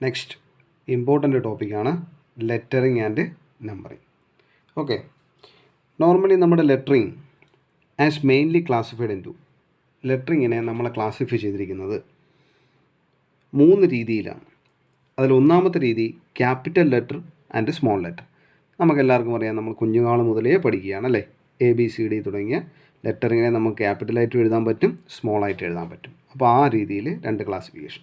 Next important ടോപ്പിക്കാണ് lettering and numbering. Okay, normally നമ്മുടെ lettering as mainly classified in two, ലെറ്ററിങ്ങിനെ നമ്മൾ classify ചെയ്തിരിക്കുന്നത് 3 രീതിയിലാണ്. അതിൽ ഒന്നാമത്തെ രീതി capital letter and small letter. നമുക്കെല്ലാവർക്കും അറിയാം, നമ്മൾ കുഞ്ഞുനാൾ മുതലേ പഠിക്കുകയാണ് അല്ലേ. ABCD തുടങ്ങിയ ലെറ്ററിങ്ങിനെ നമുക്ക് ക്യാപിറ്റലായിട്ട് എഴുതാൻ പറ്റും, സ്മോൾ ആയിട്ട് എഴുതാൻ പറ്റും. അപ്പോൾ ആ രീതിയിൽ 2 ക്ലാസിഫിക്കേഷൻ.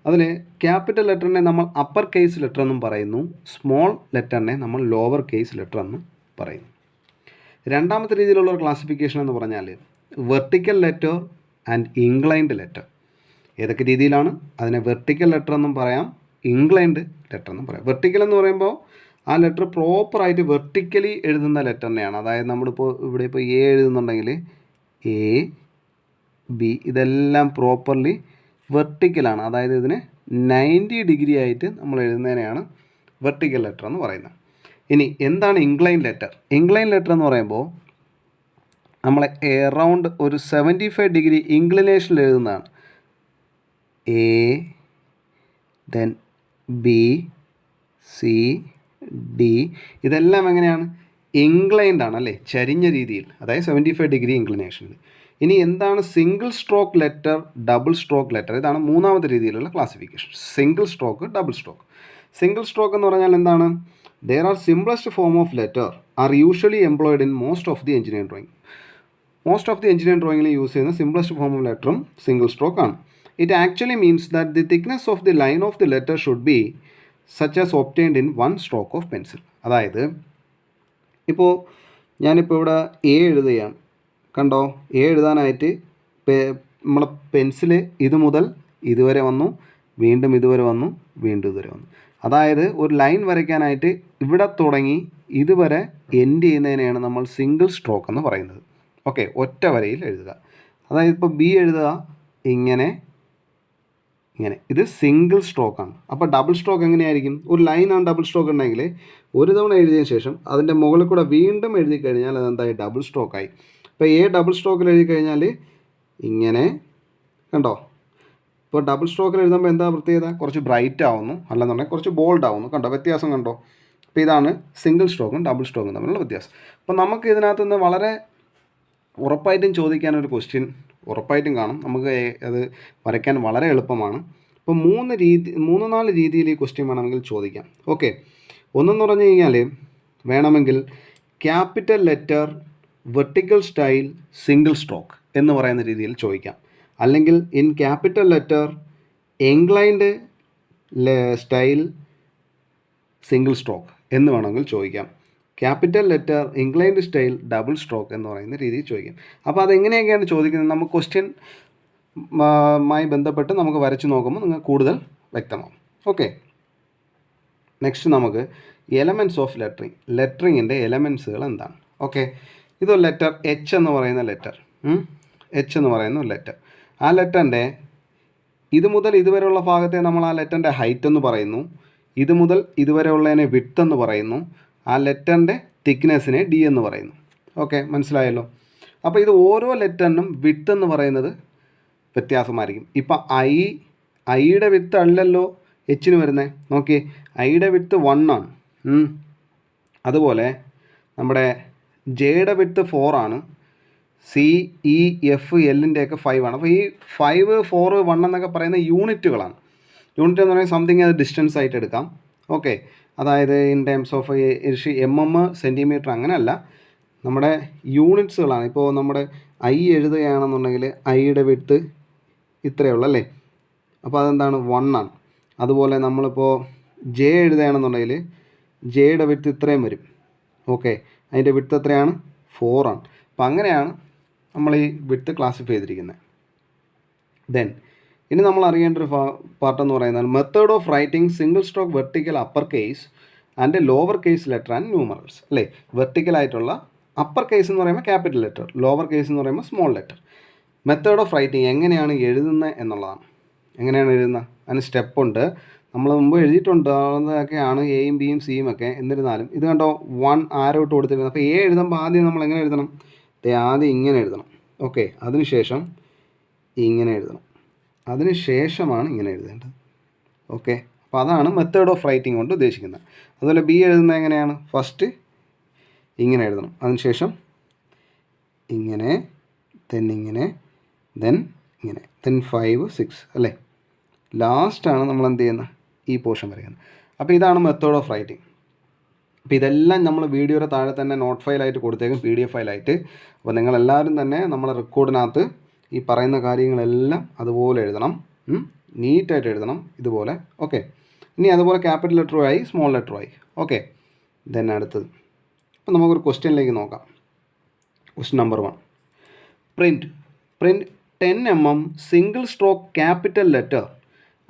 അതിൽ ക്യാപിറ്റൽ ലെറ്ററിനെ നമ്മൾ അപ്പർ കേസ് ലെറ്റർ എന്നും പറയുന്നു, സ്മോൾ ലെറ്ററിനെ നമ്മൾ ലോവർ കേസ് ലെറ്റർ എന്നും പറയുന്നു. രണ്ടാമത്തെ രീതിയിലുള്ള ഒരു ക്ലാസിഫിക്കേഷൻ എന്ന് പറഞ്ഞാൽ vertical letter and inclined letter. ഏതൊക്കെ രീതിയിലാണ്? അതിനെ വെർട്ടിക്കൽ ലെറ്റർ എന്നും പറയാം, ഇൻക്ലൈൻഡ് ലെറ്റർ എന്നും പറയാം. വെർട്ടിക്കൽ എന്ന് പറയുമ്പോൾ ആ ലെറ്റർ പ്രോപ്പറായിട്ട് വെർട്ടിക്കലി എഴുതുന്ന ലെറ്ററിനെയാണ്. അതായത് നമ്മളിപ്പോൾ ഇവിടെ ഇപ്പോൾ A എഴുതുന്നുണ്ടെങ്കിൽ AB ഇതെല്ലാം പ്രോപ്പർലി വെർട്ടിക്കലാണ്. അതായത് ഇതിന് 90 ഡിഗ്രി ആയിട്ട് നമ്മൾ എഴുതുന്നതിനെയാണ് വെർട്ടിക്കൽ ലെറ്റർ എന്ന് പറയുന്നത്. ഇനി എന്താണ് ഇൻക്ലൈൻ ലെറ്റർ? ഇൻക്ലൈൻ ലെറ്റർ എന്ന് പറയുമ്പോൾ നമ്മൾ എറൗണ്ട് ഒരു 75 degree ഇൻക്ലിനേഷനിൽ എഴുതുന്നതാണ്. A, then B, C, D ഇതെല്ലാം എങ്ങനെയാണ്? ഇൻക്ലൈൻഡ് ആണ് അല്ലേ, ചരിഞ്ഞ രീതിയിൽ, അതായത് 75 ഡിഗ്രി ഇൻക്ലിനേഷനിൽ. ഇനി എന്താണ് single stroke letter, double stroke letter? ഇതാണ് മൂന്നാമത്തെ രീതിയിലുള്ള classification. Single stroke, double stroke. Single stroke എന്ന് പറഞ്ഞാൽ എന്താണ്? There are simplest form of letter are usually employed in most of the engineering drawing. Most of the engineering ഡ്രോയിങ്ങിൽ use ചെയ്യുന്ന simplest form of ലെറ്ററും single stroke ആണ്. It actually means that the thickness of the line of the letter should be such as obtained in 1 stroke of pencil. അതായത് ഇപ്പോൾ ഞാനിപ്പോൾ ഇവിടെ A എഴുതുകയാണ്, കണ്ടോ? A എഴുതാനായിട്ട് നമ്മളെ പെൻസിൽ ഇത് മുതൽ ഇതുവരെ വന്നു, വീണ്ടും ഇതുവരെ വന്നു, വീണ്ടും ഇതുവരെ വന്നു. അതായത് ഒരു ലൈൻ വരയ്ക്കാനായിട്ട് ഇവിടെ തുടങ്ങി ഇതുവരെ എൻഡ് ചെയ്യുന്നതിനെയാണ് നമ്മൾ സിംഗിൾ സ്ട്രോക്ക് എന്ന് പറയുന്നത്. ഓക്കെ, ഒറ്റ വരയിൽ എഴുതുക. അതായത് ഇപ്പോൾ B എഴുതുക ഇങ്ങനെ ഇങ്ങനെ, ഇത് സിംഗിൾ സ്ട്രോക്കാണ്. അപ്പോൾ ഡബിൾ സ്ട്രോക്ക് എങ്ങനെയായിരിക്കും? ഒരു ലൈനാണ് ഡബിൾ സ്ട്രോക്ക് ഉണ്ടെങ്കിൽ ഒരു തവണ എഴുതിയതിന് ശേഷം അതിൻ്റെ മുകളിൽ കൂടെ വീണ്ടും എഴുതി കഴിഞ്ഞാൽ അതെന്തായി? ഡബിൾ സ്ട്രോക്കായി. ഇപ്പോൾ A ഡബിൾ സ്ട്രോക്കിൽ എഴുതി കഴിഞ്ഞാൽ ഇങ്ങനെ, കണ്ടോ? ഇപ്പോൾ ഡബിൾ സ്ട്രോക്കിൽ എഴുതുമ്പോൾ എന്താ പ്രത്യേകത? കുറച്ച് ബ്രൈറ്റ് ആവുന്നു, അല്ലെന്നുണ്ടെങ്കിൽ കുറച്ച് ബോൾഡ് ആവുന്നു. കണ്ടോ വ്യത്യാസം? കണ്ടോ? അപ്പോൾ ഇതാണ് സിംഗിൾ സ്ട്രോക്കും ഡബിൾ സ്ട്രോക്കും തമ്മിലുള്ള വ്യത്യാസം. അപ്പോൾ നമുക്ക് ഇതിനകത്ത് നിന്ന് വളരെ ഉറപ്പായിട്ടും ചോദിക്കാനൊരു ക്വസ്റ്റ്യൻ ഉറപ്പായിട്ടും കാണും. നമുക്ക് അത് വരയ്ക്കാൻ വളരെ എളുപ്പമാണ്. ഇപ്പോൾ 3-4 രീതിയിൽ ഈ ക്വസ്റ്റ്യൻ വേണമെങ്കിൽ ചോദിക്കാം. ഓക്കെ, ഒന്നെന്ന് പറഞ്ഞു കഴിഞ്ഞാൽ വേണമെങ്കിൽ capital letter vertical style single stroke എന്ന് പറയുന്ന രീതിയിൽ ചോദിക്കാം. അല്ലെങ്കിൽ in capital letter inclined style single stroke എന്ന് വേണമെങ്കിൽ ചോദിക്കാം. Capital letter inclined style double stroke എന്ന് പറയുന്ന രീതിയിൽ ചോദിക്കാം. അപ്പോൾ അതെങ്ങനെയൊക്കെയാണ് ചോദിക്കുന്നത്? നമുക്ക് ക്വസ്റ്റ്യൻ മായി ബന്ധപ്പെട്ട് നമുക്ക് വരച്ച് നോക്കുമ്പോൾ നിങ്ങൾക്ക് കൂടുതൽ വ്യക്തമാവും. ഓക്കെ, നെക്സ്റ്റ് നമുക്ക് എലമെൻറ്റ്സ് ഓഫ് ലെറ്ററിങ്. ലെറ്ററിങ്ങിൻ്റെ എലമെൻറ്റ്സുകൾ എന്താണ്? ഓക്കെ, ഇതൊരു ലെറ്റർ H എന്ന് പറയുന്ന ലെറ്റർ, H എന്ന് പറയുന്ന ഒരു ലെറ്റർ. ആ ലെറ്ററിൻ്റെ ഇത് മുതൽ ഇതുവരെയുള്ള ഭാഗത്തെ നമ്മൾ ആ ലെറ്ററിൻ്റെ ഹൈറ്റ് എന്ന് പറയുന്നു. ഇത് മുതൽ ഇതുവരെ ഉള്ളതിനെ വിഡ്ത്ത് എന്ന് പറയുന്നു. ആ ലെറ്ററിൻ്റെ തിക്നെസ്സിനെ D എന്ന് പറയുന്നു. ഓക്കെ, മനസ്സിലായല്ലോ? അപ്പോൾ ഇത് ഓരോ ലെറ്ററിനും വിഡ്ത്ത് എന്ന് പറയുന്നത് വ്യത്യാസമായിരിക്കും. ഇപ്പം ഐയുടെ വിഡ്ത്ത് അല്ലല്ലോ Hന് വരുന്നത്. നോക്കിയേ, ഐയുടെ വിഡ്ത്ത് 1 ആണ്. അതുപോലെ നമ്മുടെ ജെയുടെ വിഡ്ത്ത് 4 ആണ്. CEFLൻ്റെയൊക്കെ 5 ആണ്. അപ്പോൾ ഈ 5, 4, 1 എന്നൊക്കെ പറയുന്ന യൂണിറ്റുകളാണ്. യൂണിറ്റ് എന്ന് പറയുന്നത് സംതിങ് അത് ഡിസ്റ്റൻസ് ആയിട്ട് എടുക്കാം. ഓക്കെ, അതായത് in terms of mm centimetre അങ്ങനെയല്ല, നമ്മുടെ യൂണിറ്റ്സുകളാണ്. ഇപ്പോൾ നമ്മുടെ ഐ എഴുതുകയാണെന്നുണ്ടെങ്കിൽ ഐയുടെ വിഡ്ത്ത് ഇത്രയുള്ള അല്ലേ, അപ്പോൾ അതെന്താണ്? 1 ആണ്. അതുപോലെ നമ്മളിപ്പോൾ ജെ എഴുതുകയാണെന്നുണ്ടെങ്കിൽ ജെയുടെ വിഡ്ത്ത് ഇത്രയും വരും. ഓക്കെ, അതിൻ്റെ വിഡ്ത്ത് എത്രയാണ്? 4 ആണ്. അപ്പോൾ അങ്ങനെയാണ് നമ്മൾ ഈ വിഡ്ത്ത് ക്ലാസിഫൈ ചെയ്തിരിക്കുന്നത്. ദെൻ ഇനി നമ്മൾ അറിയേണ്ട ഒരു പാർട്ടെന്ന് പറയുന്നത് method of writing single stroke vertical upper case and lower case letter and numerals അല്ലേ. വെർട്ടിക്കലായിട്ടുള്ള അപ്പർ കേസ് എന്ന് പറയുമ്പോൾ ക്യാപിറ്റൽ ലെറ്റർ, ലോവർ കേസ് എന്ന് പറയുമ്പോൾ small letter. Method of writing എങ്ങനെയാണ് എഴുതുന്നത് എന്നുള്ളതാണ്. എങ്ങനെയാണ് എഴുതുന്നത്? അതിന് സ്റ്റെപ്പുണ്ട്. നമ്മൾ മുമ്പ് എഴുതിയിട്ടുണ്ട്, അതൊക്കെയാണ് എയും ബിയും സിയും ഒക്കെ. എന്നിരുന്നാലും ഇത് കണ്ടോ 1 ആരോ ഇട്ട് കൊടുത്തിരുന്നത്. അപ്പോൾ A എഴുതുമ്പോൾ ആദ്യം നമ്മൾ എങ്ങനെ എഴുതണം? ആദ്യം ഇങ്ങനെ എഴുതണം. ഓക്കെ, അതിനുശേഷം ഇങ്ങനെ എഴുതണം. അതിന് ശേഷമാണ് ഇങ്ങനെ എഴുതേണ്ടത്. ഓക്കെ, അപ്പോൾ അതാണ് മെത്തേഡ് ഓഫ് റൈറ്റിംഗ് കൊണ്ട് ഉദ്ദേശിക്കുന്നത്. അതുപോലെ ബി എഴുതുന്നത് എങ്ങനെയാണ്? ഫസ്റ്റ് ഇങ്ങനെ എഴുതണം, അതിനുശേഷം ഇങ്ങനെ, ഇങ്ങനെ, ദെൻ ഇങ്ങനെ, ദെൻ 5 6 അല്ലേ. ലാസ്റ്റാണ് നമ്മൾ എന്ത് ചെയ്യുന്നത്? ഈ പോർഷൻ വരയ്ക്കുന്നത്. അപ്പോൾ ഇതാണ് മെത്തേഡ് ഓഫ് റൈറ്റിംഗ്. അപ്പോൾ ഇതെല്ലാം നമ്മൾ വീഡിയോയുടെ താഴെ തന്നെ നോട്ട് ഫയലായിട്ട് കൊടുത്തേക്കും, PDF ഫയലായിട്ട്. അപ്പോൾ നിങ്ങളെല്ലാവരും തന്നെ നമ്മളെ റെക്കോർഡിനകത്ത് ഈ പറയുന്ന കാര്യങ്ങളെല്ലാം അതുപോലെ എഴുതണം, നീറ്റായിട്ട് എഴുതണം ഇതുപോലെ. ഓക്കെ, ഇനി അതുപോലെ ക്യാപിറ്റൽ ലെറ്ററുമായി സ്മോൾ ലെറ്ററുമായി. ഓക്കെ, ദെൻ അടുത്തത്. അപ്പോൾ നമുക്കൊരു ക്വസ്റ്റ്യനിലേക്ക് നോക്കാം. Question number 1. Print 10 mm single stroke capital letter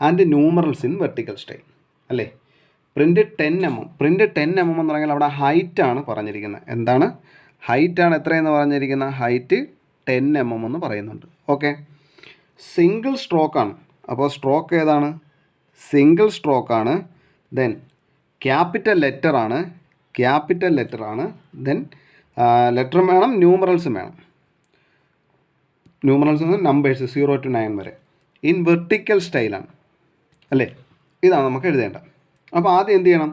and numerals in vertical style അല്ലേ. Print 10 mm. പ്രിൻറ്റ് 10 mm എന്ന് പറഞ്ഞാൽ അവിടെ ഹൈറ്റാണ് പറഞ്ഞിരിക്കുന്നത്. എന്താണ് ഹൈറ്റാണ്? എത്രയെന്ന് പറഞ്ഞിരിക്കുന്നത്? ഹൈറ്റ് 10 mm എന്ന് പറയുന്നുണ്ട്. ഓക്കെ, സിംഗിൾ സ്ട്രോക്കാണ്. അപ്പോൾ സ്ട്രോക്ക് ഏതാണ്? സിംഗിൾ സ്ട്രോക്കാണ്. ദെൻ ക്യാപിറ്റൽ ലെറ്ററാണ്, ദെൻ ലെറ്ററും വേണം, ന്യൂമറൽസും വേണം. ന്യൂമറൽസ് നമ്പേഴ്സ് 0 to 9 വരെ ഇൻ വെർട്ടിക്കൽ സ്റ്റൈലാണ് അല്ലേ. ഇതാണ് നമുക്ക് എഴുതേണ്ടത്. അപ്പോൾ ആദ്യം എന്ത് ചെയ്യണം?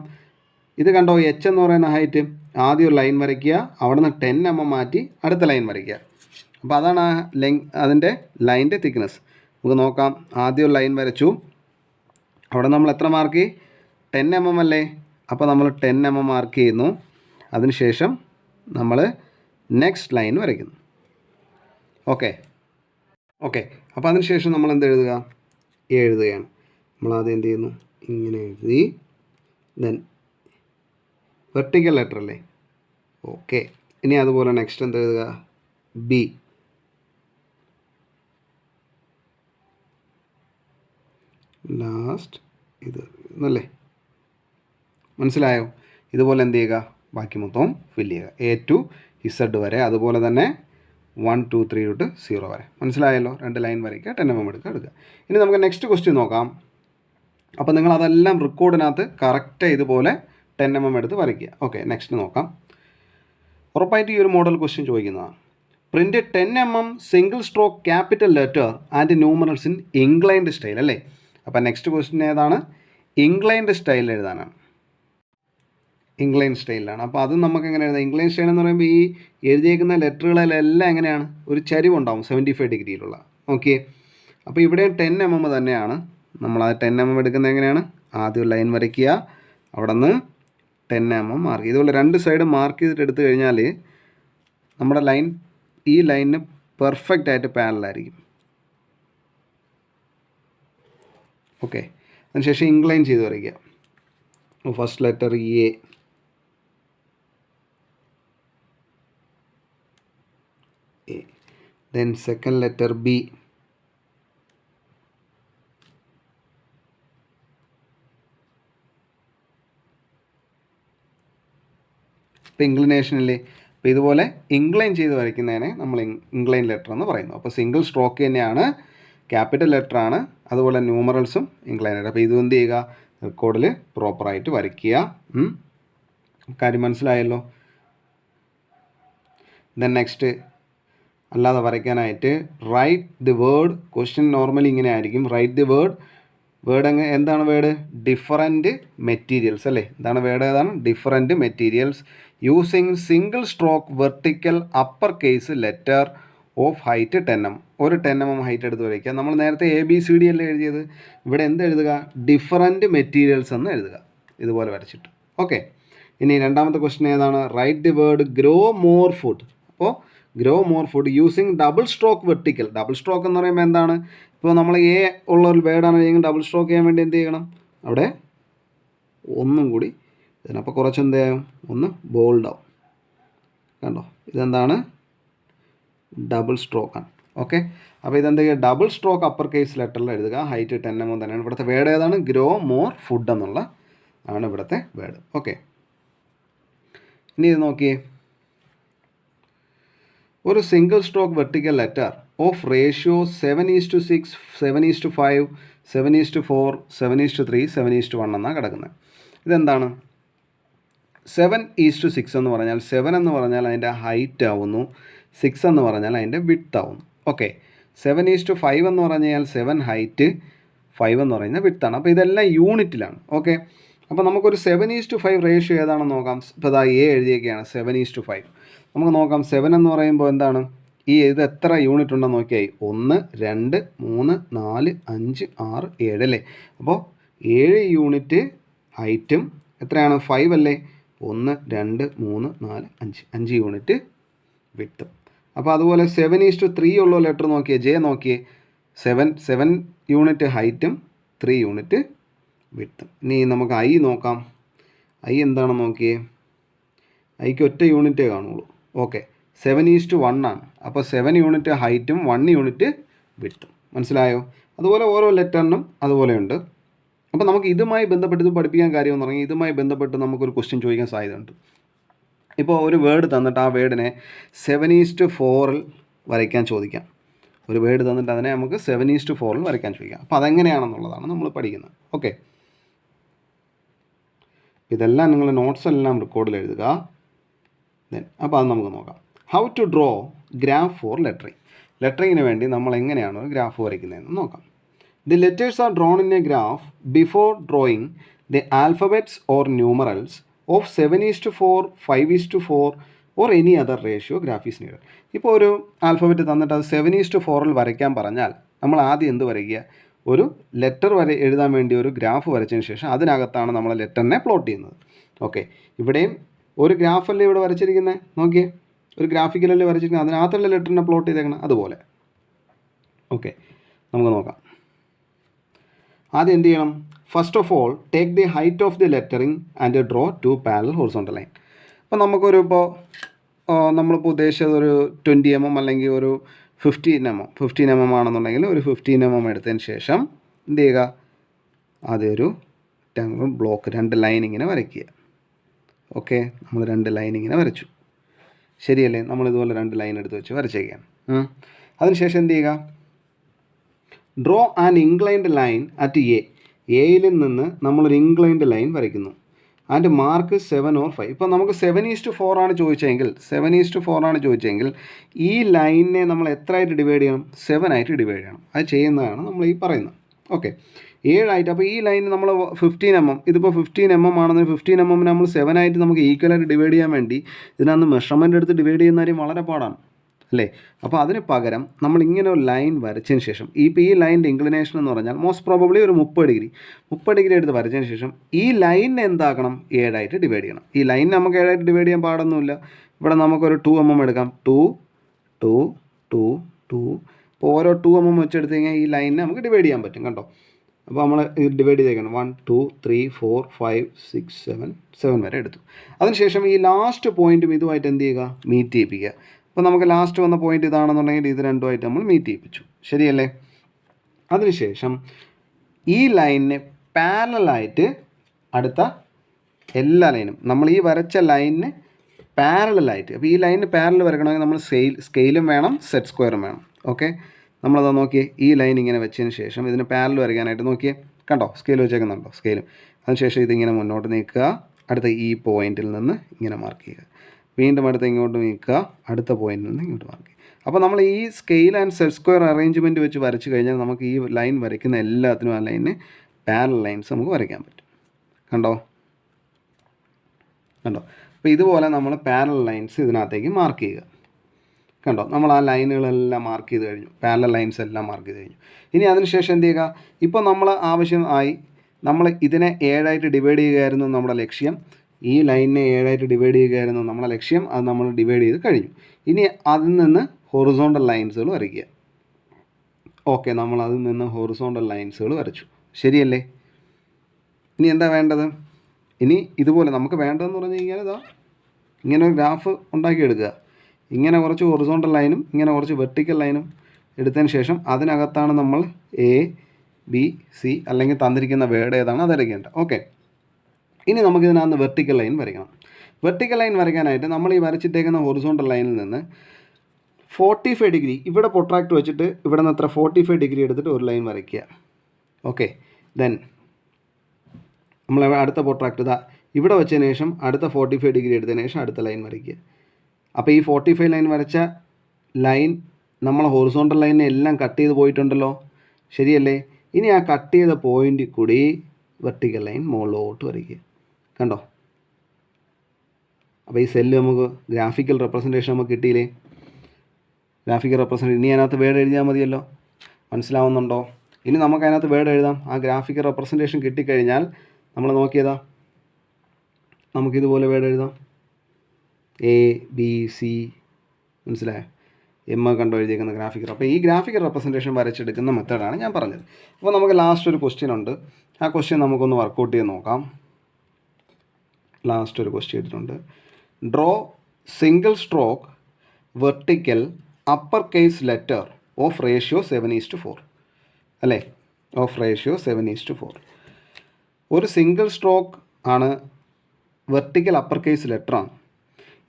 ഇത് കണ്ടോ, H എന്ന് പറയുന്ന ഹൈറ്റ്. ആദ്യം ഒരു ലൈൻ വരയ്ക്കുക, അവിടെ നിന്ന് 10 mm മാറ്റി അടുത്ത ലൈൻ വരയ്ക്കുക. അപ്പോൾ അതാണ് ആ അതിൻ്റെ ലൈൻ്റെ തിക്നെസ്. നമുക്ക് നോക്കാം. ആദ്യം ഒരു ലൈൻ വരച്ചു, അവിടെ നമ്മൾ എത്ര മാർക്ക് ചെയ്യും? 10 mm അല്ലേ. അപ്പോൾ നമ്മൾ 10 mm മാർക്ക് ചെയ്യുന്നു. അതിനുശേഷം നമ്മൾ നെക്സ്റ്റ് ലൈൻ വരയ്ക്കുന്നു. ഓക്കെ, അപ്പോൾ അതിനുശേഷം നമ്മൾ എന്ത് എഴുതുകയാണ്. നമ്മളാദ്യം എന്ത് ചെയ്യുന്നു? ഇങ്ങനെ എഴുതി, ദെൻ വെർട്ടിക്കൽ ലെറ്റർ അല്ലേ. ഓക്കെ, ഇനി അതുപോലെ നെക്സ്റ്റ് എന്ത് എഴുതുക? ബി. ലാസ്റ്റ് ഇത് എന്നല്ലേ. മനസ്സിലായോ? ഇതുപോലെ എന്ത് ചെയ്യുക? ബാക്കി മൊത്തം ഫില്ല് ചെയ്യുക, A to Z വരെ. അതുപോലെ തന്നെ 1 2 3 തൊട്ട് 0 വരെ. മനസ്സിലായല്ലോ? 2 ലൈൻ വരയ്ക്കുക, 10 mm എടുക്കുക. ഇനി നമുക്ക് നെക്സ്റ്റ് ക്വസ്റ്റ്യൻ നോക്കാം. അപ്പോൾ നിങ്ങളതെല്ലാം റെക്കോർഡിനകത്ത് കറക്റ്റ് ഇതുപോലെ 10 mm എടുത്ത് വരയ്ക്കുക. ഓക്കെ, നെക്സ്റ്റ് നോക്കാം. ഉറപ്പായിട്ട് ഈ ഒരു മോഡൽ ക്വസ്റ്റ്യൻ ചോദിക്കുന്നതാണ്. Print 10 mm single stroke capital letter and numerals in inclined style അല്ലേ. അപ്പോൾ നെക്സ്റ്റ് ക്വസ്റ്റ്യൻ ഏതാണ്? ഇംഗ്ലൈൻഡ് സ്റ്റൈൽ എഴുതാനാണ്. ഇംഗ്ലൈൻഡ് സ്റ്റൈലിലാണ്. അപ്പോൾ അത് നമുക്ക് എങ്ങനെ എഴുതാം? ഇംഗ്ലൈൻഡ് സ്റ്റൈൽ എന്ന് പറയുമ്പോൾ ഈ എഴുതിയേക്കുന്ന ലെറ്ററുകളിലെല്ലാം എങ്ങനെയാണ്? ഒരു ചരിവുണ്ടാവും 75 ഡിഗ്രിയിലുള്ള. ഓക്കെ, അപ്പോൾ ഇവിടെ 10 mm തന്നെയാണ്. നമ്മളത് 10 mm എടുക്കുന്നത് എങ്ങനെയാണ്? ആദ്യം ലൈൻ വരയ്ക്കുക, അവിടെ നിന്ന് 10 mm മാർക്ക്. ഇതുപോലെ 2 സൈഡ് മാർക്ക് ചെയ്തിട്ട് എടുത്തു കഴിഞ്ഞാൽ നമ്മുടെ ലൈൻ ഈ ലൈനിന് പെർഫെക്റ്റ് ആയിട്ട് പാരലായിരിക്കും. ഓക്കെ, അതിനുശേഷം ഇംഗ്ലൈൻ ചെയ്ത് വരയ്ക്കുക. First letter A, then second letter B, ഇപ്പോൾ ഇംഗ്ലിനേഷനില്ലേ. അപ്പോൾ ഇതുപോലെ ഇംഗ്ലൈൻ ചെയ്ത് വരയ്ക്കുന്നതിനെ നമ്മൾ ഇംഗ്ലൈൻ ലെറ്റർ എന്ന് പറയുന്നു. അപ്പോൾ സിംഗിൾ സ്ട്രോക്ക് തന്നെയാണ്, ക്യാപിറ്റൽ ലെറ്ററാണ്, അതുപോലെ ന്യൂമറൽസും ഇംഗ്ലൈൻ ലെറ്റർ. അപ്പോൾ ഇത് എന്ത് ചെയ്യുക? റെക്കോർഡിൽ പ്രോപ്പറായിട്ട് വരയ്ക്കുക. കാര്യം മനസ്സിലായല്ലോ? ദെൻ നെക്സ്റ്റ് അല്ലാതെ വരയ്ക്കാനായിട്ട് write the word. Question normally ഇങ്ങനെ ആയിരിക്കും. Write the word. എന്താണ് വേർഡ്? ഡിഫറൻറ്റ് മെറ്റീരിയൽസ് അല്ലേ. എന്താണ് വേർഡ്? ഏതാണ്? Different materials using single stroke vertical upper case letter of height 10 mm. ഒരു 10 mm ഹൈറ്റ് എടുത്ത് വരയ്ക്കുക. നമ്മൾ നേരത്തെ ABCD അല്ലേ എഴുതിയത്. ഇവിടെ എന്ത് എഴുതുക? ഡിഫറൻറ്റ് മെറ്റീരിയൽസ് എന്ന് എഴുതുക, ഇതുപോലെ വരച്ചിട്ട്. ഓക്കെ, ഇനി രണ്ടാമത്തെ ക്വസ്റ്റ്യൻ ഏതാണ്? Write the word grow more food. അപ്പോൾ grow more food using double stroke vertical. Double stroke എന്ന് പറയുമ്പോൾ എന്താണ്? ഇപ്പോൾ നമ്മൾ A ഉള്ള ഒരു വേർഡാണ് അല്ലെങ്കിൽ ഡബിൾ സ്ട്രോക്ക് ചെയ്യാൻ വേണ്ടി എന്ത് ചെയ്യണം? അവിടെ ഒന്നും കൂടി ഇതിനപ്പോൾ കുറച്ച് എന്ത് ചെയ്യും? ഒന്ന് ബോൾഡ് ആവും. കണ്ടോ, ഇതെന്താണ്? ഡബിൾ സ്ട്രോക്കാണ്. ഓക്കെ, അപ്പോൾ ഇതെന്ത് ചെയ്യുക? ഡബിൾ സ്ട്രോക്ക് അപ്പർ കേസ് ലെറ്ററിൽ എഴുതുക. ഹൈറ്റ് 10 mm തന്നെയാണ്. ഇവിടുത്തെ വേർഡ് ഏതാണ്? ഗ്രോ മോർ ഫുഡ് എന്നുള്ള ആണ് ഇവിടുത്തെ വേർഡ്. ഓക്കെ, ഇനി ഇത് നോക്കിയേ. ഒരു single stroke vertical letter of ratio 7:6, 7:5, 7:4, 7:3, 7:1 എന്നാണ് കിടക്കുന്നത്. ഇതെന്താണ്? 7:6 എന്ന് പറഞ്ഞാൽ 7 എന്ന് പറഞ്ഞാൽ അതിൻ്റെ ഹൈറ്റ് ആവുന്നു, 6 എന്ന് പറഞ്ഞാൽ അതിൻ്റെ വിഡ്ത്ത് ആവുന്നു. ഓക്കെ, 7:5 എന്ന് പറഞ്ഞു കഴിഞ്ഞാൽ 7 ഹൈറ്റ്, 5 എന്ന് പറയുന്ന വിഡ്ത്താണ്. അപ്പോൾ ഇതെല്ലാം യൂണിറ്റിലാണ്. ഓക്കെ, അപ്പോൾ നമുക്കൊരു 7:5 റേഷ്യോ ഏതാണെന്ന് നോക്കാം. ഇപ്പോൾ ഇതാ എ എഴുതിയൊക്കെയാണ് 7:5. നമുക്ക് നോക്കാം 7 എന്ന് പറയുമ്പോൾ എന്താണ്, ഇത് എത്ര യൂണിറ്റ് ഉണ്ടെന്ന് നോക്കിയാൽ 1 2 3 4 5 6 7 അല്ലേ. അപ്പോൾ 7 യൂണിറ്റ് ഹൈറ്റും എത്രയാണ് 5 അല്ലേ. 1 2 3 4 5 യൂണിറ്റ് വിഡ്ത്തും. അപ്പോൾ അതുപോലെ 7:3 ഉള്ള ലെറ്റർ നോക്കിയേ, ജെ നോക്കിയേ, 7 യൂണിറ്റ് ഹൈറ്റും 3 യൂണിറ്റ് വിഡ്ത്തും. ഇനി നമുക്ക് ഐ നോക്കാം. ഐ എന്താണെന്ന് നോക്കിയേ, ഐക്ക് ഒറ്റ യൂണിറ്റേ കാണുള്ളൂ. ഓക്കെ, 7:1 ആണ്. അപ്പോൾ 7 യൂണിറ്റ് ഹൈറ്റും 1 യൂണിറ്റ് വിഡ്ത്തും. മനസ്സിലായോ? അതുപോലെ ഓരോ ലെറ്ററിനും അതുപോലെയുണ്ട്. അപ്പോൾ നമുക്ക് ഇതുമായി ബന്ധപ്പെട്ട് ഇത് പഠിപ്പിക്കാൻ കാര്യമെന്ന് പറഞ്ഞാൽ ഇതുമായി ബന്ധപ്പെട്ട് നമുക്കൊരു ക്വസ്റ്റ്യൻ ചോദിക്കാൻ സാധ്യതയുണ്ട്. ഇപ്പോൾ ഒരു വേർഡ് തന്നിട്ട് ആ വേർഡിനെ 7:4 വരയ്ക്കാൻ ചോദിക്കാം. ഒരു വേർഡ് തന്നിട്ട് അതിനെ നമുക്ക് 7:4 വരയ്ക്കാൻ ചോദിക്കാം. അപ്പോൾ അതെങ്ങനെയാണെന്നുള്ളതാണ് നമ്മൾ പഠിക്കുന്നത്. ഓക്കെ, ഇതെല്ലാം നിങ്ങൾ നോട്ട്സ് എല്ലാം റെക്കോർഡിൽ എഴുതുക. അപ്പോൾ അത് നമുക്ക് നോക്കാം. How to draw graph for lettering. ലെറ്ററിങ്ങിന് വേണ്ടി നമ്മൾ എങ്ങനെയാണ് ഒരു ഗ്രാഫ് വരയ്ക്കുന്നതെന്ന് നോക്കാം. The letters are drawn in a graph before drawing the alphabets or numerals of 7:4, 5:4 or any other ratio graph is needed. ഇപ്പോൾ ഒരു ആൽഫബറ്റ് തന്നിട്ട് അത് 7:4 വരയ്ക്കാൻ പറഞ്ഞാൽ നമ്മൾ ആദ്യം എന്ത് വരയ്ക്കുക, ഒരു ലെറ്റർ എഴുതാൻ വേണ്ടി ഒരു ഗ്രാഫ് വരച്ചതിന് ശേഷം അതിനകത്താണ് നമ്മൾ ലെറ്ററിനെ പ്ലോട്ട് ചെയ്യുന്നത്. ഓക്കെ, ഇവിടെയും ഒരു ഗ്രാഫല്ലേ ഇവിടെ വരച്ചിരിക്കുന്നത്, നോക്കിയേ, ഒരു ഗ്രാഫിക്കലല്ലേ വരച്ചിരിക്കുന്നത്, അതിനകത്തുള്ള ലെറ്ററിനെ പ്ലോട്ട് ചെയ്തേക്കണം അതുപോലെ. ഓക്കെ, നമുക്ക് നോക്കാം. ആദ്യം എന്ത് ചെയ്യണം, first of all take the height of the lettering and draw 2 parallel horizontal line. അപ്പോൾ നമുക്കൊരു നമ്മളിപ്പോൾ ഉദ്ദേശിച്ചത് ഒരു 20 mm അല്ലെങ്കിൽ ഒരു 15 mm ആണെന്നുണ്ടെങ്കിൽ ഒരു 15 mm എടുത്തതിന് ശേഷം എന്ത് ചെയ്യുക, ആദ്യം ഒരു ബ്ലോക്ക് 2 ലൈൻ ഇങ്ങനെ വരയ്ക്കുക. ഓക്കെ, നമ്മൾ 2 ലൈൻ ഇങ്ങനെ വരച്ചു, ശരിയല്ലേ. നമ്മളിതുപോലെ 2 ലൈൻ എടുത്ത് വെച്ച് വരച്ചേക്കുകയാണ്. അതിനുശേഷം എന്ത് ചെയ്യുക, draw an inclined line at എയിൽ നിന്ന് നമ്മളൊരു ഇൻക്ലൈൻഡ് ലൈൻ വരയ്ക്കുന്നു. And mark 7 or 5. ഇപ്പോൾ നമുക്ക് 7:4 ആണ് ചോദിച്ചെങ്കിൽ ഈ ലൈനിനെ നമ്മൾ എത്ര ആയിട്ട് ഡിവൈഡ് ചെയ്യണം, 7 ആയിട്ട് ഡിവൈഡ് ചെയ്യണം. അത് ചെയ്യുന്നതാണ് നമ്മൾ ഈ പറയുന്നത്. ഓക്കെ, 7 ആയിട്ട്. അപ്പോൾ ഈ ലൈൻ നമ്മൾ 15 mm, ഇതിപ്പോൾ 15 mm ആണെന്ന് 15 mm നമ്മൾ 7 ആയിട്ട് നമുക്ക് ഈക്വലായിട്ട് ഡിവൈഡ് ചെയ്യാൻ വേണ്ടി ഇതിനകത്ത് മെഷർമെൻ്റ് എടുത്ത് ഡിവൈഡ് ചെയ്യുന്ന കാര്യം വളരെ പാടാണ് അല്ലേ. അപ്പോൾ അതിന് പകരം നമ്മൾ ഇങ്ങനെ ഒരു ലൈൻ വരച്ചതിന് ശേഷം ഈ ലൈനിൻ്റെ ഇൻക്ലിനേഷൻ എന്ന് പറഞ്ഞാൽ മോസ്റ്റ് പ്രോബബ്ലി ഒരു 30 ഡിഗ്രി എടുത്ത് വരച്ചതിന് ശേഷം ഈ ലൈനിനെ എന്താക്കണം, 7 ആയിട്ട് ഡിവൈഡ് ചെയ്യണം. ഈ ലൈനിനെ നമുക്ക് 7 ആയിട്ട് ഡിവൈഡ് ചെയ്യാൻ പാടൊന്നുമില്ല. ഇവിടെ നമുക്കൊരു 2 mm എടുക്കാം. 2 2 2 2. അപ്പോൾ ഓരോ 2 mm വെച്ചെടുത്ത് കഴിഞ്ഞാൽ ഈ ലൈനിനെ നമുക്ക് ഡിവൈഡ് ചെയ്യാൻ പറ്റും, കണ്ടോ. അപ്പോൾ നമ്മൾ ഇത് ഡിവൈഡ് ചെയ്തേക്കണം. 1 2 3 4 5 6 7 വരെ എടുത്തു. അതിനുശേഷം ഈ ലാസ്റ്റ് പോയിൻറ്റും ഇതുമായിട്ട് എന്ത് ചെയ്യുക, മീറ്റ് ചെയ്യിപ്പിക്കുക. അപ്പോൾ നമുക്ക് ലാസ്റ്റ് വന്ന പോയിൻ്റ് ഇതാണെന്നുണ്ടെങ്കിൽ ഇത് രണ്ടുമായിട്ട് നമ്മൾ മീറ്റ് ചെയ്യിപ്പിച്ചു, ശരിയല്ലേ. അതിനുശേഷം ഈ ലൈനിനെ പാരലായിട്ട് അടുത്ത എല്ലാ ലൈനും നമ്മൾ ഈ വരച്ച ലൈനിന് പാരലായിട്ട്, അപ്പോൾ ഈ ലൈനിന് പാരൽ വരക്കണമെങ്കിൽ നമ്മൾ സ്കെയിലും വേണം, സെറ്റ് സ്ക്വയറും വേണം. ഓക്കെ, നമ്മളത് നോക്കിയേ, ഈ ലൈൻ ഇങ്ങനെ വെച്ചതിന് ശേഷം ഇതിന് പാരൽ വരയ്ക്കാനായിട്ട് നോക്കിയേ, കണ്ടോ, സ്കെയിൽ വെച്ചേക്കുന്നുണ്ടോ, സ്കെയിലും. അതിനുശേഷം ഇതിങ്ങനെ മുന്നോട്ട് നീക്കുക, അടുത്ത ഈ പോയിന്റിൽ നിന്ന് ഇങ്ങനെ മാർക്ക് ചെയ്യുക, വീണ്ടും അടുത്ത് ഇങ്ങോട്ട് നീക്കുക, അടുത്ത പോയിന്റിൽ നിന്ന് ഇങ്ങോട്ട് മാർക്ക് ചെയ്യുക. അപ്പോൾ നമ്മൾ ഈ scale and set square arrangement വെച്ച് വരച്ച് കഴിഞ്ഞാൽ നമുക്ക് ഈ ലൈൻ വരയ്ക്കുന്ന എല്ലാത്തിനും ആ ലൈനിന് പാരലൽ ലൈൻസ് നമുക്ക് വരയ്ക്കാൻ പറ്റും, കണ്ടോ. അപ്പോൾ ഇതുപോലെ നമ്മൾ പാരലൽ ലൈൻസ് ഇതിനകത്തേക്ക് മാർക്ക് ചെയ്യുക, കണ്ടോ. നമ്മൾ ആ ലൈനുകളെല്ലാം മാർക്ക് ചെയ്ത് കഴിഞ്ഞു, പാരലൽ ലൈൻസ് എല്ലാം മാർക്ക് ചെയ്ത് കഴിഞ്ഞു. ഇനി അതിനുശേഷം എന്ത് ചെയ്യുക, ഇപ്പോൾ നമ്മൾ ആവശ്യമായി നമ്മൾ ഇതിനെ 7 ആയിട്ട് ഡിവൈഡ് ചെയ്യുകയായിരുന്നു നമ്മുടെ ലക്ഷ്യം. ഈ ലൈനിനെ 7 ആയിട്ട് ഡിവൈഡ് ചെയ്യുകയായിരുന്നു നമ്മുടെ ലക്ഷ്യം. അത് നമ്മൾ ഡിവൈഡ് ചെയ്ത് കഴിഞ്ഞു. ഇനി അതിൽ നിന്ന് ഹൊറിസോണ്ടൽ ലൈൻസുകൾ വരയ്ക്കുക. ഓക്കെ, നമ്മൾ അതിൽ നിന്ന് ഹൊറിസോണ്ടൽ ലൈൻസുകൾ വരച്ചു, ശരിയല്ലേ. ഇനി എന്താ വേണ്ടത്, ഇനി ഇതുപോലെ നമുക്ക് വേണ്ടതെന്ന് പറഞ്ഞു കഴിഞ്ഞാൽ ഇതാ ഇങ്ങനെ ഒരു ഗ്രാഫ് ഉണ്ടാക്കിയെടുക്കുക. ഇങ്ങനെ കുറച്ച് ഹൊറിസോണ്ടൽ ലൈനും ഇങ്ങനെ കുറച്ച് വെർട്ടിക്കൽ ലൈനും എടുത്തതിന് ശേഷം അതിനകത്താണ് നമ്മൾ ABC അല്ലെങ്കിൽ തന്നിരിക്കുന്ന വേർഡ് ഏതാണ് അത് വരയ്ക്കേണ്ടത്. ഓക്കെ, ഇനി നമുക്കിതിനകത്ത് വെർട്ടിക്കൽ ലൈൻ വരയ്ക്കണം. വെർട്ടിക്കൽ ലൈൻ വരയ്ക്കാനായിട്ട് നമ്മൾ ഈ വരച്ചിട്ടേക്കുന്ന ഹൊറിസോണ്ടൽ ലൈനിൽ നിന്ന് 45 ഡിഗ്രി ഇവിടെ പ്രൊട്രാക്ട് വെച്ചിട്ട് ഇവിടെ നിന്ന് എത്ര 45 ഡിഗ്രി എടുത്തിട്ട് ഒരു ലൈൻ വരയ്ക്കുക. ഓക്കെ, ദെൻ നമ്മൾ അടുത്ത പ്രൊട്രാക്ട് ഇതാ ഇവിടെ വെച്ചതിന് ശേഷം അടുത്ത 45 ഡിഗ്രി എടുത്തതിന് ശേഷം അടുത്ത ലൈൻ വരയ്ക്കുക. അപ്പോൾ ഈ 45 ലൈൻ വരച്ച ലൈൻ നമ്മൾ ഹൊറിസോണ്ടൽ ലൈനിനെ എല്ലാം കട്ട് ചെയ്ത് പോയിട്ടുണ്ടല്ലോ, ശരിയല്ലേ. ഇനി ആ കട്ട് ചെയ്ത പോയിൻ്റിൽ കൂടി വെർട്ടിക്കൽ ലൈൻ മുകളിലോട്ട് വരയ്ക്കുക. കണ്ടോ? അപ്പോൾ ഈ സെല്ല് നമുക്ക് ഗ്രാഫിക്കൽ റെപ്രസെൻറ്റേഷൻ നമുക്ക് കിട്ടിയില്ലേ? Graphical representation. ഇനി അതിനകത്ത് വേർഡ് എഴുതിയാൽ മതിയല്ലോ. മനസ്സിലാവുന്നുണ്ടോ? ഇനി നമുക്ക് അതിനകത്ത് വേർഡ് എഴുതാം. ആ ഗ്രാഫിക്കൽ റെപ്രസെൻറ്റേഷൻ കിട്ടിക്കഴിഞ്ഞാൽ നമ്മൾ നോക്കിയതാ, നമുക്കിതുപോലെ വേർഡ് എഴുതാം. എ ബി സി, മനസ്സിലായോ? എം കണ്ടോ എഴുതിയേക്കുന്ന ഗ്രാഫിക്കൽ. അപ്പോൾ ഈ ഗ്രാഫിക്കൽ റെപ്രസെൻറ്റേഷൻ വരച്ചെടുക്കുന്ന മെത്തേഡാണ് ഞാൻ പറഞ്ഞത്. അപ്പോൾ നമുക്ക് ലാസ്റ്റ് ഒരു ക്വസ്റ്റ്യൻ ഉണ്ട്. ആ ക്വസ്റ്റ്യൻ നമുക്കൊന്ന് വർക്കൗട്ട് ചെയ്ത് നോക്കാം. ലാസ്റ്റ് ഒരു ക്വസ്റ്റ്യൻ എടുത്തിട്ടുണ്ട്. Draw single stroke vertical upper case letter of ratio 7:4. അല്ലേ? Of ratio 7:4. ഒരു സിംഗിൾ സ്ട്രോക്ക് ആണ്, വെർട്ടിക്കൽ അപ്പർ കേസ് ലെറ്ററാണ്.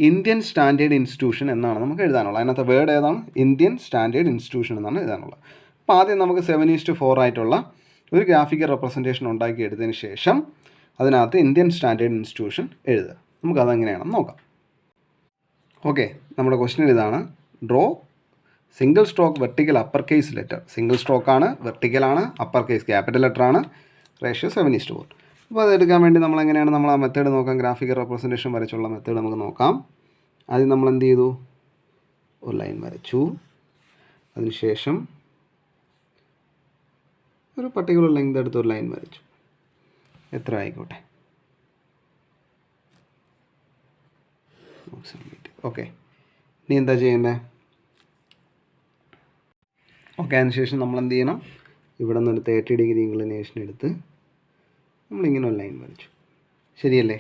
ഇന്ത്യൻ സ്റ്റാൻഡേർഡ് ഇൻസ്റ്റിറ്റ്യൂഷൻ എന്നാണ് നമുക്ക് എഴുതാനുള്ളത്. അതിനകത്ത് വേർഡ് ഏതാണ്? ഇന്ത്യൻ സ്റ്റാൻഡേർഡ് ഇൻസ്റ്റിറ്റ്യൂഷൻ എന്നാണ് എഴുതാനുള്ളത്. അപ്പോൾ ആദ്യം നമുക്ക് 7:4 ആയിട്ടുള്ള ഒരു ഗ്രാഫിക്കൽ റെപ്രസെൻറ്റേഷൻ ഉണ്ടാക്കി എടുത്തതിന് ശേഷം അതിനകത്ത് ഇന്ത്യൻ സ്റ്റാൻഡേർഡ് ഇൻസ്റ്റിറ്റ്യൂഷൻ എഴുതുക. നമുക്കതെങ്ങനെയാണെന്ന് നോക്കാം. ഓക്കെ, നമ്മുടെ ക്വസ്റ്റ്യൻ ഇതാണ്. Draw single stroke vertical upper case letter. Single സ്ട്രോക്കാണ്, വെർട്ടിക്കലാണ്, അപ്പർ കേസ് ക്യാപിറ്റൽ ലെറ്ററാണ്, റേഷ്യോ 7:4. അപ്പോൾ അതെടുക്കാൻ വേണ്ടി നമ്മൾ ആ മെത്തേഡ് നോക്കാം. ഗ്രാഫിക്കൽ റെപ്രസെൻറ്റേഷൻ വരച്ചുള്ള മെത്തേഡ് നമുക്ക് നോക്കാം. ആദ്യം നമ്മൾ എന്ത് ചെയ്തു? ഒരു ലൈൻ വരച്ചു. അതിനുശേഷം ഒരു പർട്ടിക്കുലർ ലെങ്ത് എടുത്ത് ഒരു ലൈൻ വരച്ചു. എത്ര ആയിക്കോട്ടെ. ഓക്കെ, ഇനി എന്താ ചെയ്യേണ്ടത്? ഓക്കെ, അതിനുശേഷം നമ്മൾ എന്ത് ചെയ്യണം? ഇവിടെ നിന്ന് ഒരു 30 ഡിഗ്രി ഇൻക്ലിനേഷൻ എടുത്ത് നമ്മളിങ്ങനെ ഒരു ലൈൻ വരച്ചു. ശരിയല്ലേ?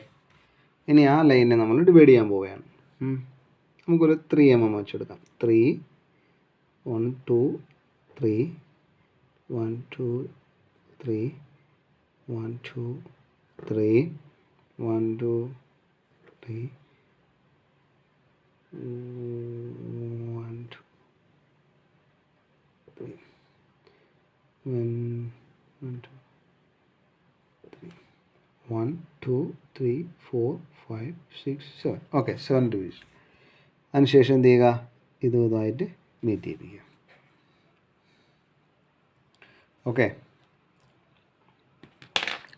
ഇനി ആ ലൈനെ നമ്മൾ ഡിവൈഡ് ചെയ്യാൻ പോവുകയാണ്. നമുക്കൊരു 3 mm വെച്ചെടുക്കാം. 3 1 2 3 1 2 3 1 2 3 1 2 3 1 2 3 1 2 3 4 5 6 7. Okay, 7 division. അതിനുശേഷം എന്ത് ചെയ്യുക? ഇതുമായിട്ട് മീറ്റ് ചെയ്യിപ്പിക്കുക. ഓക്കെ,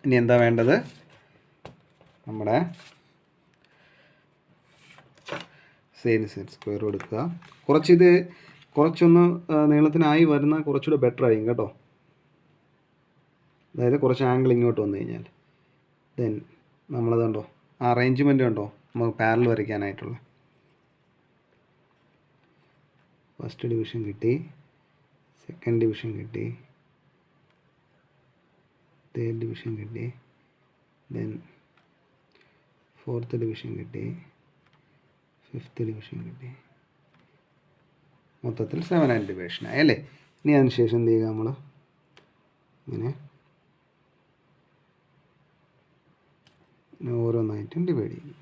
ഇനി എന്താ വേണ്ടത്? നമ്മുടെ സൈൻ സ്ക്വയർ കൊടുക്കുക. കുറച്ചൊന്ന് നീളത്തിനായി വരുന്ന കുറച്ചുകൂടെ ബെറ്റർ ആയിരിക്കും കേട്ടോ. അതായത് കുറച്ച് ആംഗിൾ ഇങ്ങോട്ട് വന്നു കഴിഞ്ഞാൽ ദെൻ നമ്മളതുണ്ടോ ആ അറേഞ്ച്മെൻ്റ് ഉണ്ടോ നമുക്ക് പാരലൽ വരയ്ക്കാനായിട്ടുള്ള. ഫസ്റ്റ് ഡിവിഷൻ കിട്ടി, സെക്കൻഡ് ഡിവിഷൻ കിട്ടി, തേർഡ് ഡിവിഷൻ കിട്ടി, ദെൻ ഫോർത്ത് ഡിവിഷൻ കിട്ടി, ഫിഫ്ത്ത് ഡിവിഷൻ കിട്ടി. മൊത്തത്തിൽ 7 ഡിവിഷനായി അല്ലേ? ഇനി അതിന് ശേഷം എന്ത് ചെയ്യുക? നമ്മൾ ഇങ്ങനെ ഓരോന്നായിട്ടും ഡിവൈഡ് ചെയ്യും.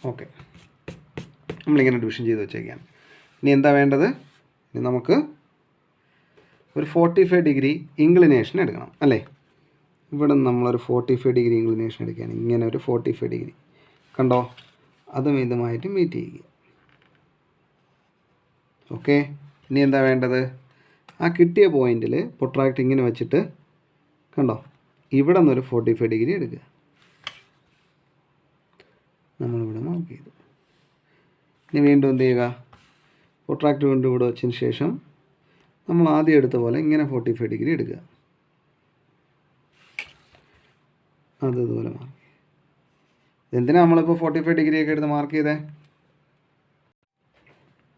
ഓക്കെ, നമ്മളിങ്ങനെ ഡിവിഷൻ ചെയ്ത് വെച്ചേക്കാം. ഇനി എന്താ വേണ്ടത്? ഇനി നമുക്ക് ഒരു 45 ഡിഗ്രി ഇൻക്ലിനേഷൻ എടുക്കണം അല്ലേ? ഇവിടെ നിന്ന് നമ്മളൊരു 45 ഡിഗ്രി ഇൻക്ലിനേഷൻ എടുക്കുകയാണ്. ഇങ്ങനെ ഒരു 45 ഡിഗ്രി കണ്ടോ? അതും ഇതുമായിട്ട് മീറ്റ് ചെയ്യുക. ഓക്കെ, ഇനി എന്താ വേണ്ടത്? ആ കിട്ടിയ പോയിന്റിൽ പ്രൊട്രാക്ട് ഇങ്ങനെ വെച്ചിട്ട് കണ്ടോ, ഇവിടെ നിന്നൊരു 45 ഡിഗ്രി എടുക്കുക. നമ്മളിവിടെ മാർക്ക് ചെയ്തു. ഇനി വീണ്ടും എന്ത് ചെയ്യുക? പ്രൊട്രാക്ട് വീണ്ടും ഇവിടെ വെച്ചതിന് ശേഷം നമ്മൾ ആദ്യം എടുത്ത പോലെ ഇങ്ങനെ 45 ഡിഗ്രി എടുക്കുക. അതുപോലെ മാർക്ക്. എന്തിനാണ് നമ്മളിപ്പോൾ 45 ഡിഗ്രി ഒക്കെ എടുത്ത് മാർക്ക് ചെയ്തേ?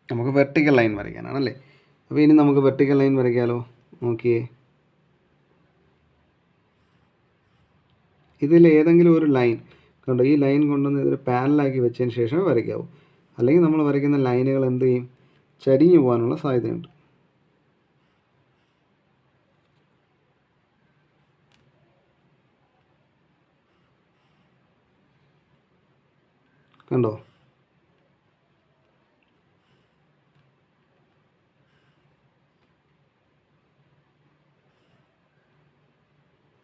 നമുക്ക് വെർട്ടിക്കൽ ലൈൻ വരയ്ക്കാനാണല്ലേ? അപ്പോൾ ഇനി നമുക്ക് വെർട്ടിക്കൽ ലൈൻ വരയ്ക്കാമല്ലോ. നോക്കിയേ, ഇതിൽ ഏതെങ്കിലും ഒരു ലൈൻ കണ്ടോ, ഈ ലൈൻ കൊണ്ടുവന്ന് ഇതിൽ പാരലാക്കി വെച്ചതിന് ശേഷം വരയ്ക്കാവൂ. അല്ലെങ്കിൽ നമ്മൾ വരയ്ക്കുന്ന ലൈനുകൾ എന്ത് ചെയ്യും? ചരിഞ്ഞു പോകാനുള്ള സാധ്യതയുണ്ട്. കണ്ടോ?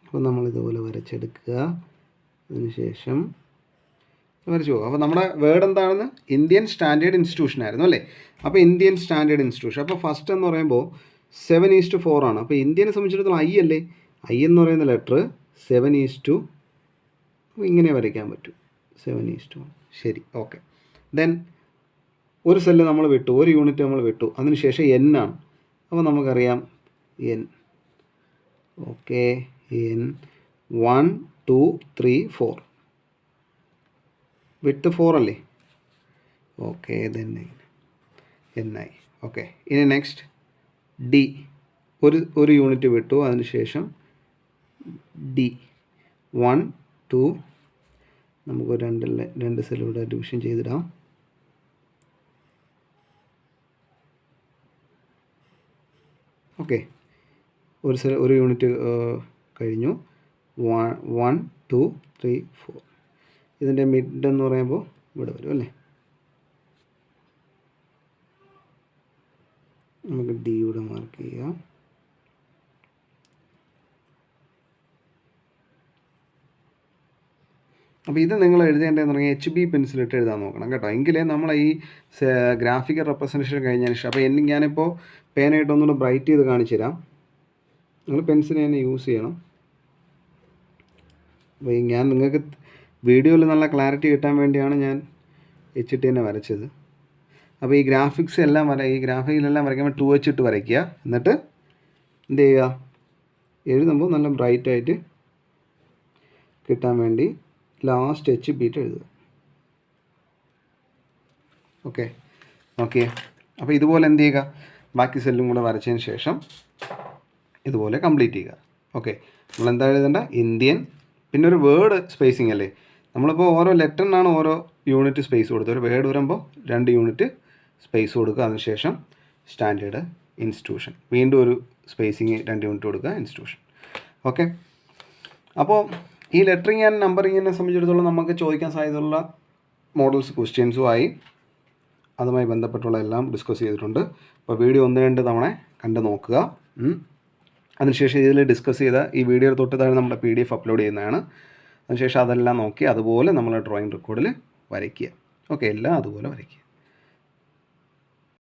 അപ്പോൾ നമ്മളിതുപോലെ വരച്ചെടുക്കുക. അതിനുശേഷം വരച്ചു പോകും. അപ്പോൾ നമ്മുടെ വേർഡ് എന്താണെന്ന് ഇന്ത്യൻ സ്റ്റാൻഡേർഡ് ഇൻസ്റ്റിറ്റ്യൂഷൻ ആയിരുന്നു അല്ലേ? അപ്പോൾ ഇന്ത്യൻ സ്റ്റാൻഡേർഡ് ഇൻസ്റ്റിറ്റ്യൂഷൻ. അപ്പോൾ ഫസ്റ്റ് എന്ന് പറയുമ്പോൾ 7:4 ആണ്. അപ്പോൾ ഇന്ത്യനെ സംബന്ധിച്ചിടത്തോളം ഐ അല്ലേ? ഐ എന്ന് പറയുന്ന ലെറ്റർ 7:, ഇങ്ങനെ വരയ്ക്കാൻ പറ്റും. 7:1. ശരി, ഓക്കെ. ദെൻ ഒരു സെല്ല് നമ്മൾ വിട്ടു, ഒരു യൂണിറ്റ് നമ്മൾ വിട്ടു. അതിനുശേഷം എൻ ആണ്. അപ്പോൾ നമുക്കറിയാം എൻ. Okay, N 1, 2, 3, 4. വിട്ട് 4 അല്ലേ? Okay, then N I. Okay, ഇനി നെക്സ്റ്റ് ഡി. ഒരു യൂണിറ്റ് വിട്ടു. അതിനുശേഷം ഡി 1, 2. നമുക്ക് രണ്ട് സെല്ലിലൂടെ ഡിവിഷൻ ചെയ്തിടാം. ഓക്കെ, ഒരു യൂണിറ്റ് കഴിഞ്ഞു. 1, 2, 3, 4. ഇതിൻ്റെ മിഡ് എന്ന് പറയുമ്പോൾ ഇവിടെ വരും അല്ലേ? നമുക്ക് ഡി ഇവിടെ മാർക്ക് ചെയ്യാം. അപ്പോൾ ഇത് നിങ്ങൾ എഴുതേണ്ടതെന്ന് പറഞ്ഞാൽ HB പെൻസിലിട്ട് എഴുതാൻ നോക്കണം കേട്ടോ. എങ്കിലേ നമ്മൾ ഈ ഗ്രാഫിക്കൽ റെപ്രസെൻറ്റേഷൻ കഴിഞ്ഞതിന് ശേഷം, അപ്പോൾ ഞാനിപ്പോൾ പേനായിട്ട് ഒന്നുകൂടെ ബ്രൈറ്റ് ചെയ്ത് കാണിച്ചു തരാം. നിങ്ങൾ പെൻസിൽ തന്നെ യൂസ് ചെയ്യണം. അപ്പോൾ ഞാൻ നിങ്ങൾക്ക് വീഡിയോയിൽ നല്ല ക്ലാരിറ്റി കിട്ടാൻ വേണ്ടിയാണ് ഞാൻ HT തന്നെ വരച്ചത്. അപ്പോൾ ഈ ഗ്രാഫിക്സ് എല്ലാം ഈ ഗ്രാഫിക്കിലെല്ലാം വരയ്ക്കുമ്പോൾ 2H ഇട്ട് വരയ്ക്കുക. എന്നിട്ട് എന്ത് ചെയ്യുക? എഴുതുമ്പോൾ നല്ല ബ്രൈറ്റായിട്ട് കിട്ടാൻ വേണ്ടി ലാസ്റ്റ് HB ഇട്ട് എഴുതുക. ഓക്കെ, അപ്പോൾ ഇതുപോലെ എന്ത് ചെയ്യുക? ബാക്കി സെല്ലും കൂടെ വരച്ചതിന് ശേഷം ഇതുപോലെ കംപ്ലീറ്റ് ചെയ്യുക. ഓക്കെ, നമ്മളെന്താ എഴുതേണ്ട? ഇന്ത്യൻ. പിന്നെ ഒരു വേർഡ് സ്പേസിങ് അല്ലേ? നമ്മളിപ്പോൾ ഓരോ ലെറ്ററിനാണ് ഓരോ യൂണിറ്റ് സ്പേസ് കൊടുത്തത്. ഒരു വേർഡ് വരുമ്പോൾ 2 യൂണിറ്റ് സ്പേസ് കൊടുക്കുക. അതിനുശേഷം സ്റ്റാൻഡേർഡ് ഇൻസ്റ്റിറ്റ്യൂഷൻ, വീണ്ടും ഒരു സ്പേസിങ് 2 യൂണിറ്റ് കൊടുക്കുക, ഇൻസ്റ്റിറ്റ്യൂഷൻ. ഓക്കെ, അപ്പോൾ ഈ ലെറ്ററിങ് ആൻഡ് നമ്പറിങ്ങിനെ സംബന്ധിച്ചിടത്തോളം നമുക്ക് ചോദിക്കാൻ സാധ്യതയുള്ള മോഡൽസ് ക്വസ്റ്റ്യൻസുമായി അതുമായി ബന്ധപ്പെട്ടുള്ള എല്ലാം ഡിസ്കസ് ചെയ്തിട്ടുണ്ട്. അപ്പോൾ വീഡിയോ 1-2 തവണ കണ്ട് നോക്കുക. അതിനുശേഷം ഇതിൽ ഡിസ്കസ് ചെയ്ത ഈ വീഡിയോ തൊട്ട് താഴെ നമ്മുടെ PDF അപ്ലോഡ് ചെയ്യുന്നതാണ്. അതിനുശേഷം അതെല്ലാം നോക്കി അതുപോലെ നമ്മൾ ഡ്രോയിങ് റെക്കോർഡിൽ വരയ്ക്കുക. ഓക്കെ, എല്ലാം അതുപോലെ വരയ്ക്കുക.